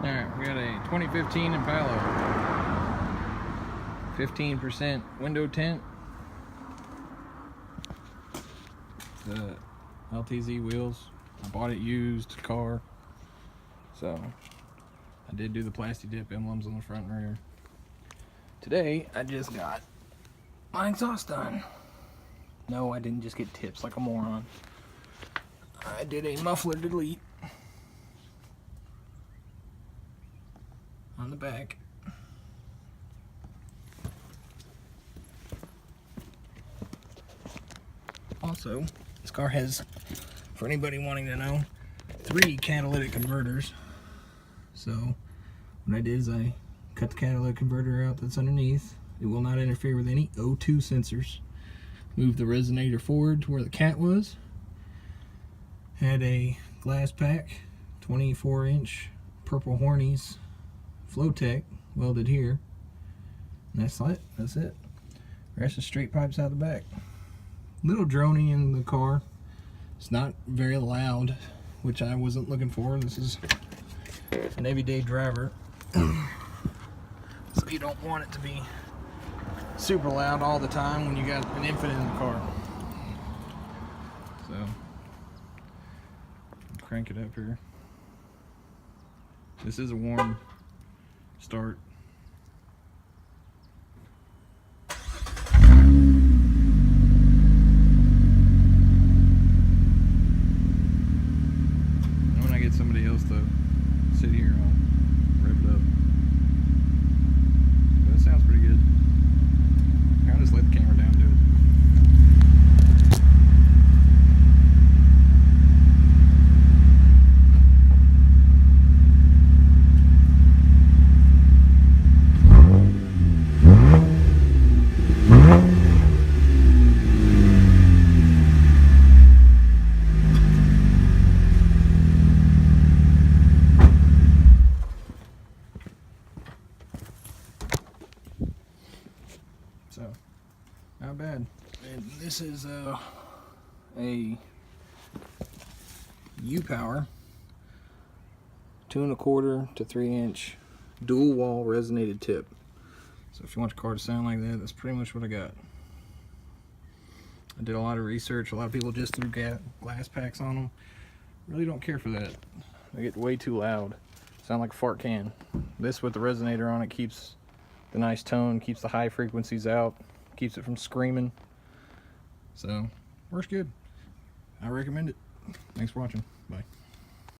Alright, we got a 2015 Impala. 15% window tint. The LTZ wheels. I bought it used car. So I did do the plastic dip emblems on the front and rear. Today I just got my exhaust done. No, I didn't just get tips like a moron. I did a muffler delete on the back. Also, this car has, for anybody wanting to know, 3 catalytic converters. So what I did is I cut the catalytic converter out that's underneath. It will not interfere with any O2 sensors. Moved the resonator forward to where the cat was. Had a Glasspack 24-inch purple Hornies Flowtech welded here. And that's it. That's it. The rest is straight pipes out the back. Little drony in the car. It's not very loud, which I wasn't looking for. This is an everyday driver. So you don't want it to be super loud all the time when you got an infant in the car. So crank it up here. This is a warm start. And when I get somebody else to sit here, I'll rev it up. But it sounds pretty good. I'll just let the camera down and do it. So, not bad. And this is a U-Power 2 1/4 to 3-inch dual wall resonated tip. So if you want your car to sound like that, that's pretty much what I got. I did a lot of research. A lot of people just threw glass packs on them. Really don't care for that. They get way too loud. Sound like a fart can. This with the resonator on it keeps the nice tone, keeps the high frequencies out, keeps it from screaming. So, works good. I recommend it. Thanks for watching. Bye.